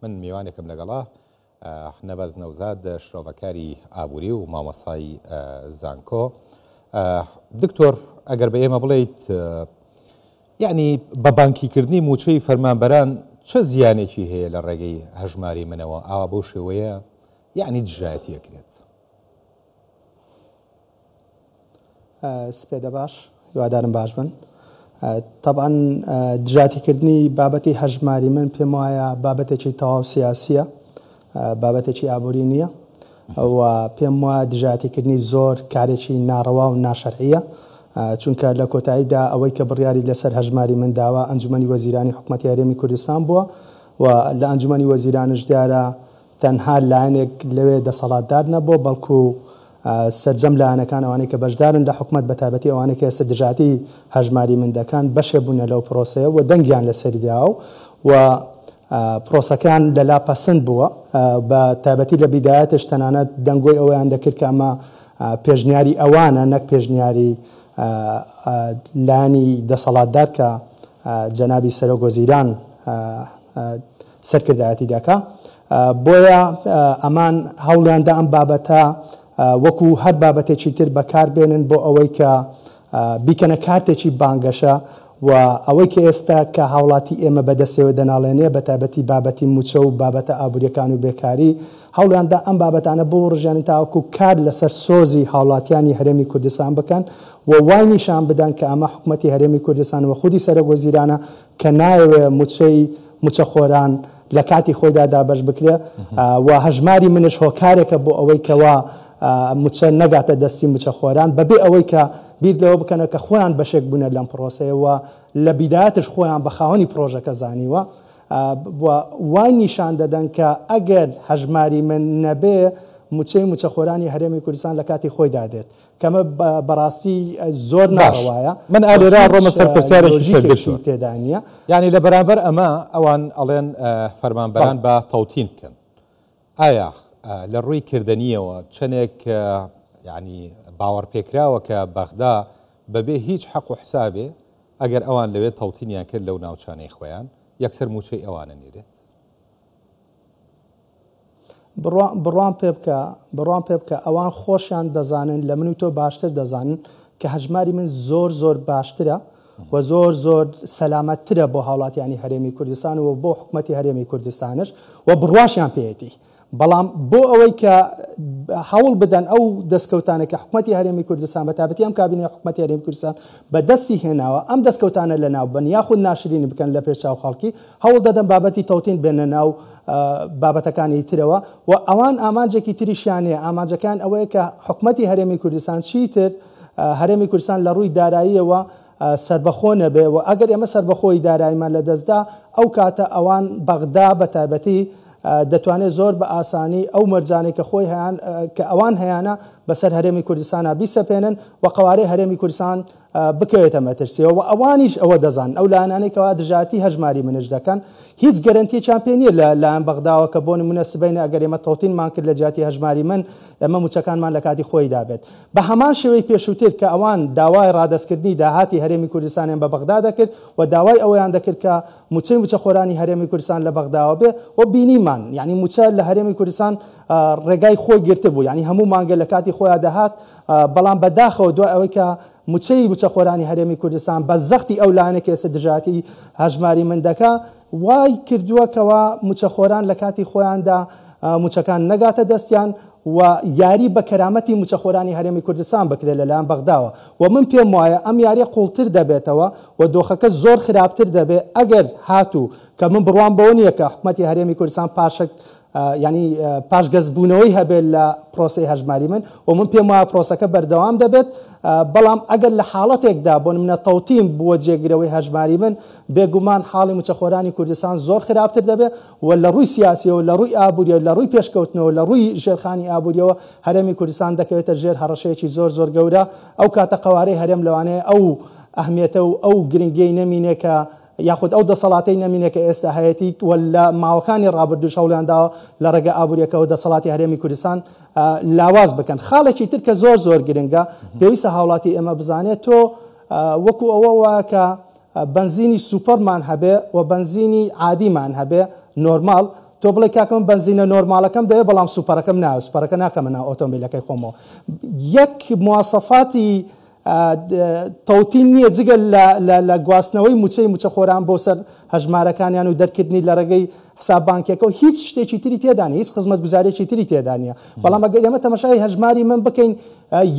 من میوانێکم لەگەڵا نەبەز نەوزاد شرۆڤەکاری ئابووری و مامۆسای زانکۆ. دکتۆر ئەگەر بە ئێمە بڵێیت یعنی بە بانکیکردنی موچەی فەرمانبەران چه زیانێکی هەیە لە ڕێگەی هەژماری منەوە ئاوا بەو شێوەیە یعنی دژایەتی ئەکرێت؟ سپێدە باش، هیوادارم باش بن. طبعا دژاتیکردنی بابەتی هەژماری من پێم وایە بابەتێکی تەواو سیاسیە، بابەتێکی ئابووری نییە و پێم وایە دژاتیکردنی زۆر کارێکی ناڕەوا و ناشەرعیە، چونکە لە کۆتاییدا ئەوەی کە بڕیاری لەسەر هەژماری من داوە ئەنجومەنی وەزیرانی حکوومەتی هەرێمی کوردستان بووە و لە ئەنجومەنی وەزیرانش دیارە تەنها لایەنێک لەوێ دەسەڵاتدار نەبووە، بەڵکو سەرجەم لایەنەکان ئەوانەی کە بەشدارن لە حکوومەت بە تایبەتی ئەوانەی کە ئێستا دژاتی هەژماری من دەکەن بەشێ بوونە لەو پرۆسەیە و دەنگیان لەسەری داوە و پرۆسەکان لەلا پەسەند بووە، بە تایبەتی لە بیدایەتش تەنانەت دەنگۆی ئەوەیان دەکرد کە ئەمە پێشنیاری ئەوانە نەک پێشنیاری لایەنی دەسەڵاتدار کە جەنابی سەرۆک وەزیران سەرکردایەتی دەکا. بۆیە ئەمان هەوڵیاندا ئەم بابەتە وەکو هەر بابەتێکی تر بەکاربێنن بۆ ئەوەی کە بیکەنە کارتێکی بانگەشە و ئەوەی کە ئێستا کە هاوڵاتی ئێمە بەدەستەوە دەناڵێنێ بە تایبەتی بابەتی موچە و بابەتە ئابووریەکان و بێکاری، هەوڵیاندا ئەم بابەتانە بۆ ڕژیانی تاوەکو کار لەسەر سۆزی هاوڵاتیانی هەرێمی کوردستان بکەن و وای نیشان بدەن کە ئەمە حکوومەتی هەرێمی کوردستان و خودی سەرۆک وەزیرانە کە نایەوێ موچەخۆران لە کاتی خۆیدا دابەش بکرێ و هەژماری منش هۆکارێکە بۆ ئەوەی کەوا موچە نەگاتە دەستی موچەخۆران بەبێ ئەوەی کە بیر لەوە بکەنە کە خۆیان بەشێک بوونە لەم پرۆسەیەوە لە بیدایەتش خۆیان بە خاوەنی پرۆژەکە زانیوە وای نیشان دەدەن کە ئەگەر هەژماری من نەبێ موچەی موچەخۆرانی هەرێمی کوردستان لە کاتی خۆیدا دێت، کەمە بەڕاستی زۆر ناڕەوایە. من ئالێرا ڕۆمە سەرپرسیارێکی تێدا نییە، یعنی لە بەرامبەر ئەمە ئەوان ئەڵێن فەرمانبەران بە تەوتین بکەن. ئایا لە ڕووی کردنیەوە چەندێک یعنی باوەڕپێکراوە کە بەغدا بەبێ هیچ حەق و حسابێ ئەگەر ئەوان لەوێت تەوتینیان کرد لەو ناوچانەی خۆیان یەکسەر موچەی ئەوانە نێرێت؟ بڕوان پێ بکە ئەوان خۆشیان دەزانن لە من و تۆ باشتر دەزانن کە هەژماری من زۆر زۆر باشترە و زۆر زۆر سەلامەتترە بۆ هاوڵاتیانی هەرێمی کوردستان و بۆ حکوومەتی هەرێمی کوردستانش و بڕواشیان پێێتی. بەڵام بۆ ئەوەی کە هەوڵ بدەن ئەو دەستکەوتانە کە حکوومەتی هەرێمی کوردستان بە تایبەتی ئەم کابینەی حکوومەتی هەرێمی کوردستان بەدەستی هێناوە ئەم دەستکەوتانە لە ناو بن یاخود ناشرینی بکەن لە پێشچاو خەڵکی، هەوڵ دەدەن بابەتی تەوتین بێنە ناو بابەتەکانی ترەوە و ئەوان ئامانجێکی تریشیانەیە. ئامانجەکان ئەوەیە کە حکوومەتی هەرێمی کوردستان چیتر هەرێمی کوردستان لە ڕووی داراییەوە سربەخۆ نەبێ و ئەگەر ئێمە سربەخۆی داراییمان لە دەستدا ئەو کاتە ئەوان بەغدا بە تایبەتی دەتوانێت زۆر بە ئاسانی ئەو مەرجانەی کە خۆی هەیان کە ئەوان هەیەە بەسەر هەرێمی کوردستانە بیسەپێنن و قوارەی هەرێمی کوردستان بکەوێتە مەترسیەوە و ئەوانیش ئەوە دەزان ئەو لایەنانەی کەوا دژاتی هەژماری منش دەکەن هیچ گەرنتیەکیان پێ نییە لایەن بەغداوە کە بۆ نمونە سبەینە ئەگەر ئێمە تەوتینمان کرد لە جیاتی هەژماری من ئەمە موچەکانمان لە کاتی خۆی دابێت. بە هەمان شێوەی پێشووتر کە ئەوان داوای ڕادەستکردنی داهاتی هەرێمی کوردستانیان بە بەغدا دەکرد و داوای ئەویان دەکرد کە موچەی موچەخۆرانی هەرێمی کوردستان لە بەغداوە بێ و بینیمان یعنی موچە لە هەرێمی کوردستان ڕێگای خۆی گرتە بوو، یعنی هەموو مانگە لە کاتی خۆیان دەهات، بەڵام بەداخەوە دوای ئەوەی کە موچەی موچەخۆرانی هەرێمی کوردستان بە زەختی ئەو لایەنە کە ئێستا دژاتی هەژماری من دەکا وای کردووەکەوە موچەخۆران لە کاتی خۆیاندا موچەکان نەگاتە دەستیان و یاری بە کەرامەتی موچەخۆرانی هەرێمی کوردستان بکرێت لەلایەن بەغداوە و من پێم وایە ئەم یاریە قوڵتر دەبێتەوە و دۆخەکە زۆر خراپتر دەبێت ئەگەر هاتوو کە من بڕوان بەوە نییە کە حکوومەتی هەرێمی کوردستان پاشک ینی پاشگەزبوونەوەی هەبێت لە پرۆسی هەژماری من و من پێم وایە پرۆسەکە بەردەوام دەبێت، بەڵام ئەگەر لە حاڵەتێکدا بۆ نمونە تەوتیم بووە جێگرەوەی هەژماری من بێگومان حاڵی موچەخۆرانی کوردستان زۆر خراپتر دەبێت و لە ڕووی سیاسیەوە لە ڕووی ئابووریە لە ڕووی پێشکەوتنەوە لە ڕووی ژێرخانی ئابووریەوە هەرێمی کوردستان دەکەوێتە ژێر هەڕەشەیەکی زۆر زۆر گەورە. ئەو کاتە قوارەی هەرێم لەوانەیە ئەو ئەهمیێتە و ئەو گرنگیەی نەمینێ کە یاخود ئەو دەسەڵاتی نەمینێ کە ئێستا هەیەی ولا ماوەکانی ڕابردوو شەوڵیانداوە لە ڕێگە ئابووریەکەەوە دەسەڵاتی هەرێمی کوردستان لاواز بکەن. خاڵێکی تر کە زۆر زۆر گرنگە پێویستە هاوڵاتی ئێمە بزانێت تۆ وەکو ئەوە وایە کە بنزینی سوپەرمان هەبێ و بنزینی عادیمان هەبێ نۆرمال تۆ بڵێ کاکەم بنزینە نۆرمالەکەم دەوێت بەڵام سوپەرەکەم ناوە سوپەرەکە ناکەمە ناو ئۆتۆمبیلەکەی خۆمەوە یەک مواصفاتی تەوتین نییە جگەل لە گواستنەوەی موچە خۆران بۆ سەر هەژمارەکانیان و دەرکردنی لە ڕێگەی حساب بانکیەکەەوە هیچ شتێکی تری تێدانە هیچ خزمەت گوزارێکی تری تێدانە بەڵام ئەگەر ئێمە تەماشای هەژماری من بکەین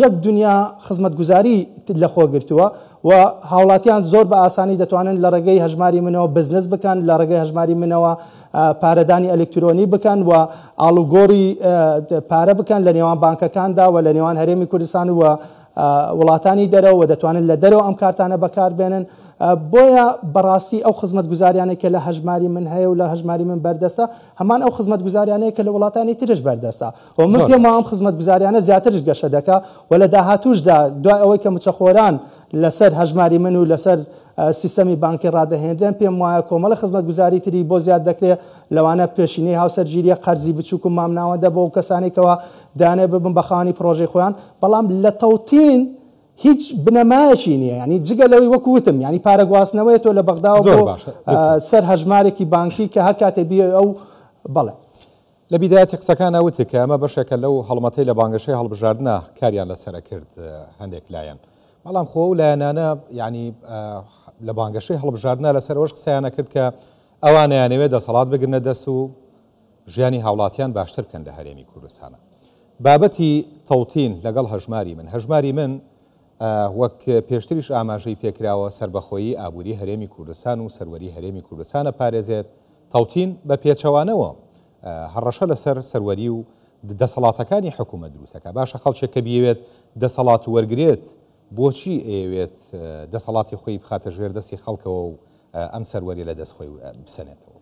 یەک دنیا خزمەت گوزاری لە خۆ گرتووە و هاوڵاتیان زۆر بە ئاسانی دەتوانن لە ڕێگەی هەژماری منەوە بزنس بکەن لە ڕێگەی هەژماری منەوە پارەدانی ئەلکترۆنی بکەن و ئاڵوگۆڕی پارە بکەن لە نێوان بانکەکاندا و لە نێوان هەرێمی کوردستان و وڵاتانی دەرەوە دەتوانن لە دەرەوە ئەم کارتانە بەکاربێنن بۆیە بەڕاستی ئەو خزمەت گوزاریانەیە کە لە هەژماری من هەیە و لە هەژماری من بەردەستە هەمان ئەو خزمەت گوزاریانەیە کە لە وڵاتانی ترش بەردەستە و من پێم ئەم خزمەت گوزاریانە زیاترش گەشە دەکا و لە داهاتووشدا دوای ئەوەی کە موچەخۆران لەسەر هەژماری من و لەسەر سیستەمی بانکی ڕادەهێنرێن پێم وایە کۆمەڵە خزمەت گوزاری تری بۆ زیاد دەکرێت لەوانە پێشینەی هاوسەرگیریە قەرزی بچووک و مامناوەندە بۆ ئەو کەسانێکەوە دانێ ببن بە خاوەنی پرۆژەی خۆیان بەڵام لە تەوتین هیچ بنەمایەکی نییە ینی جگە لەوەی وەکوتم ینی پارە گواستنەوەی تۆ لە بەغداوە بۆ سەر هەژمارێکی بانکی کە هەر کاتێ بیە ئەو بەڵێ لە بیدایەتی قسەکان ئەوتێک کە ئەمە بەشێکە لەو هەڵمەتەی لە بانگەشەی هەڵبژاردنە کاریان لەسەرە کرد هەندێک لایەن بەڵام خۆ و لایەنانە ینی لە بانگەشەی هەڵبژاردنە لەسەر ئەوش قسەیانە کرد کە ئەوانەیانەوێت دەسەڵات بگرنە دەست و ژیانی هاوڵاتیان باشتر بکەن لە هەرێمی کوردستانە بابەتی تەوتین لەگەڵ هەژماری من وەک پێشتریش ئاماژەی پێکراوە سربەخۆیی ئابووری هەرێمی کوردستان و سەروەری هەرێمی کوردستانە پارێزێت تەوتین بە پێچەوانەوە هەڕەشە لەسەر سەروەری و دەسەڵاتەکانی حکوومەت دروستەکە باشە خەڵکێک کە بیەوێت دەسەڵات وەرگێت بۆچی ئەوێت دەسەڵاتی خۆی بخاتە ژێر دەستی خەڵکەوە و ئەم سەروەری لە دەست خۆی بسەنێتەوە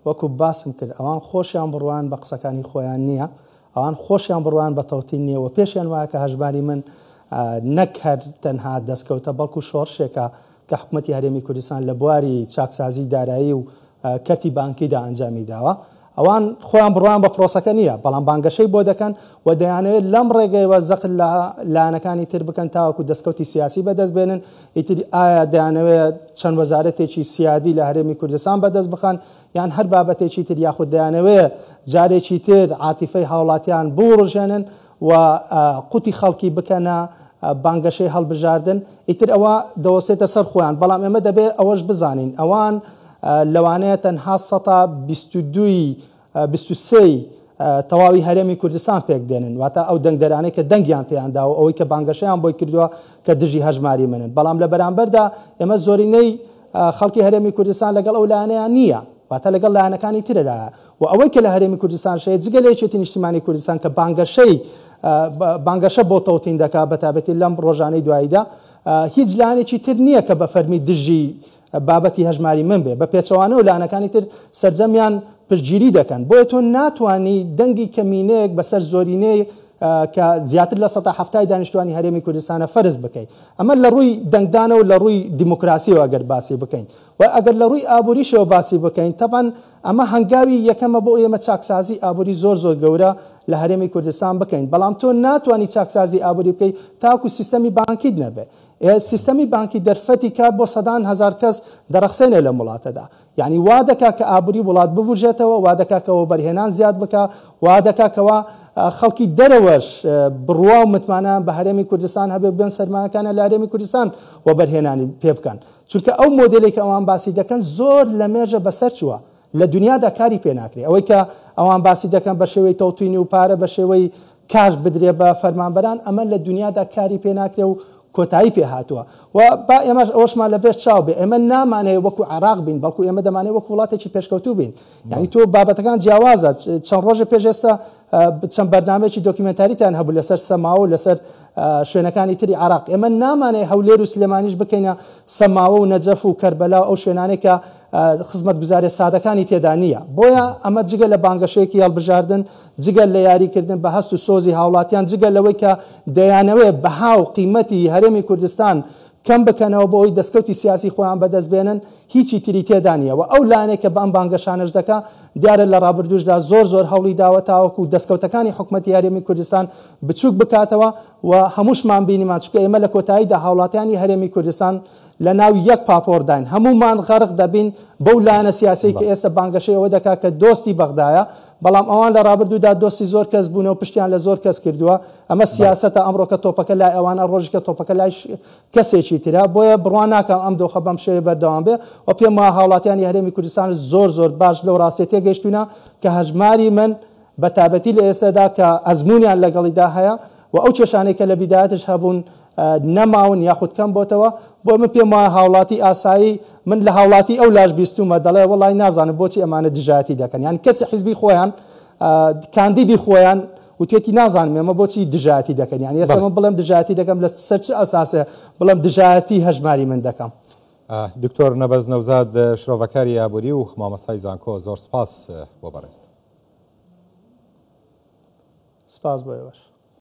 وەکو باسم کرد ئەوان خۆشیان بڕوان بە قسەکانی خۆیان نییە ئەوان خۆشیان بڕوان بە تەوتین نییە و پێشیان وایە کە هەژماری من نەک هەر تەنها دەستکەوتە بەڵکو شۆڕشێکە کە حکوومەتی هەرێمی کوردستان لە بواری چاکسازی دارایی و کەرتی بانکیدا ئەنجامی داوە ئەوان خۆیان بڕوان بە پرۆسەکە نییە بەڵام بانگەشەی بۆ دەکەن و دەیانەوێت لەم ڕێگەیەوە زەقت لە لایەنەکانی تر بکەن تاوەکو دەستکەوتی سیاسی بەدەست بێنن ئیتری ئایا دەیانەوێت چەند وەزارەتێکی سیادی لە هەرێمی کوردستان بەدەست بخەن یان هەر بابەتێکی تر یاخود دەیانەوێت جارێکی تر عاتیفەی هاوڵاتیان بوڕژێنن و قوتی خەڵکی بکەنە بانگەشەی هەڵبژاردن ئیتر ئەوە دەوەستێتە سەر خۆیان بەڵام ئێمە دەبێت ئەوەش بزانین ئەوان لەوانەیە تەنها 22 تەواوی هەرێمی کوردستان پێک دێنن واتە ئەو دەنگدەرانەی کە دەنگیان پێیانداوە ئەوەی کە بانگەشەیان بۆی کردووە کە دژی هەژماری منن بەڵام لە بەرامبەردا ئێمە زۆرینەی خەڵکی هەرێمی کوردستان لەگەڵ ئەو لایەنەیان نییە واتە لەگەڵ لایەنەکانی ترەدایە و ئەوەی کە لە هەرێمی کوردستان شەیە جگە لە یەکێتی نیشتیمانی کوردستان کە بانگەشە بۆ تەوتین دەکات بەتابەتی لەم ڕۆژانەی دواییدا هیچ لایەنێکی تر نییە کە بە فەرمی دژی بابەتی هەژماری من بێ بە پێچەوانە و لایەنەکانی تر سەرجەمیان پشتگیری دەکەن بۆیە تۆ ناتوانانی دەنگی کەمینەیەک بەسەر زۆرینەی کە زیاتر لە 170 دانیشتوانی هەرێمی کوردستانە فەرز بکەیت ئەمە لە ڕووی دەنگدانە و لە ڕووی دیموکراسیەوە ئەگەر باسی بکەین و ئەگەر لە ڕووی ئابووریشەوە باسی بکەین تەبەن ئەمە هەنگاوی یەکەمە بۆ ئێمە چاکسازی ئابووری زۆر گەورە لە هەرێمی کوردستان بکەین بەڵام تۆ ناتوانانی چاکسازی ئابووری بکەیت تاکو سیستەمی بانکیت نەبێت سیستەمی بانکی دەرفەتی کات بۆ 100,000 کەس دەرەخسێنێ لە وڵاتەدا یعنی وا دەکا کە ئابووری وڵات ببورژێتەوە وا دەکا کەەوە بەرهێنان زیاد بکە وا دەکا کەەوە خەڵکی دەرەوەش بڕوا و متمانە بە هەرێمی کوردستان هەبێ بن سەرمایەکانە لە هەرێمی کوردستان و بەرهێنانی پێ بکەن چونکە ئەو مۆدلێک ئەوان باسی دەکەن زۆر لە مێژە بەسەر چووە لە دنیادا کاری پێ ناکرێت ئەوەی کە ئەوان باسی دەکەن بە شێوەی تەوتینی و پارە بە شێوەی کاش بدرێ بە فەرمانبەران ئەمە لە دنیادا کاری پێ ناکرێت و کۆتایی پێ هاتووە و با ئێمەش ئەوشمان لە بێت چاو بێ ئێمە نامانەیە وەکو عراق بین بەڵکو ئێمە دەمانێت وەکو وڵاتێکی پێشکەوتوو بین یعنی تۆ بابەتەکان جیاوازە چەند ڕۆژە پێش ئێستا چەند بەرنامەیەکی دۆکیمنتاریتان هەبوو لەسەر سەماوە و لەسەر شوێنەکانی تری عراق ئێمە نامانەیە هەولێر و سلێمانیش بکەینە سەماوە و نەجەف و کەربەلا ئەو شوێنانێک کە خزمەت گوزارێ سادەکانی تێدا نییە بۆیە ئەمە جگە لە بانگەشەیەکی هەڵبژاردن جگەل لە یاریکردن بە هەست و سۆزی هاوڵاتیان جگە لەوەی کە دەیانەوێت بەها و قیمەتی هەرێمی کوردستان کەم بکەنەوە بۆ ئەوی دەستکەوتی سیاسی خۆیان بەدەست بێنن هیچی تری تێدا نیە و ئەو لایەنێک کە بە ئەم بانگەشانش دەکا دیارە لە ڕابردوشدا زۆر هەوڵی داوە تاوەکو دەستکەوتەکانی حکوومەتی هەرێمی کوردستان بچووک بکاتەوە و هەمووشمان بینیمان چونکە ئێمە لە کۆتاییدا هاوڵاتیانی هەرێمی کوردستان لە ناو یەک پاپۆرداین هەمومان غەرق دەبین بەو لایەنە سیاسی کە ئێستا بانگەشەی ئەوە دەکات کە دۆستی بەغدایە بەڵام ئەوان لە ڕابردوودا دۆستی زۆر کەس بوونەوە پشتیان لە زۆر کەس کردووە ئەمە سیاسەتە ئەمڕۆ کە تۆپەکە لای ئەوانە ڕۆژکە تۆپەکە لای کەسێکی ترا بۆیە بڕوان ناکەم ئەم دۆخە بەم شێوەیە بەردەوام بێ و پێم وایە هاوڵاتیانی هەرێمی کوردستان زۆر باش لەو ڕاستیە تێگەیشتوونە کە هەژماری من بە تابەتی لە ئێستادا کە ئەزممویان لەگەڵیدا هەیە و ئەو کێشانەی کە لە بیدایەتش هەبوون نەماون یاخود کەم بۆتەوە بۆ من پێم وایە هاوڵاتی ئاسایی من لە هاوڵاتی ئەو لاش بیستومە دەڵێ وڵی نازانم بۆچی ئەمانە دژایەتی دەکەن یان کەسی حیزبی خۆیان کاندیدی خۆیان وتێتی نازانم ئێمە بۆچی دژایەتی دەکەن یان ئێستا من بڵێم دژایەتی دەکەم لە سەر چ ئەساسێ بڵێم دژایەتی هەژماری من دەکەم. دکتۆر نەبەز نەوزاد شرۆڤەکاری ئابووری و مامۆستای زانکۆ زۆر سپاس بۆ بەڕێز. سپاس بۆ ئێوەش.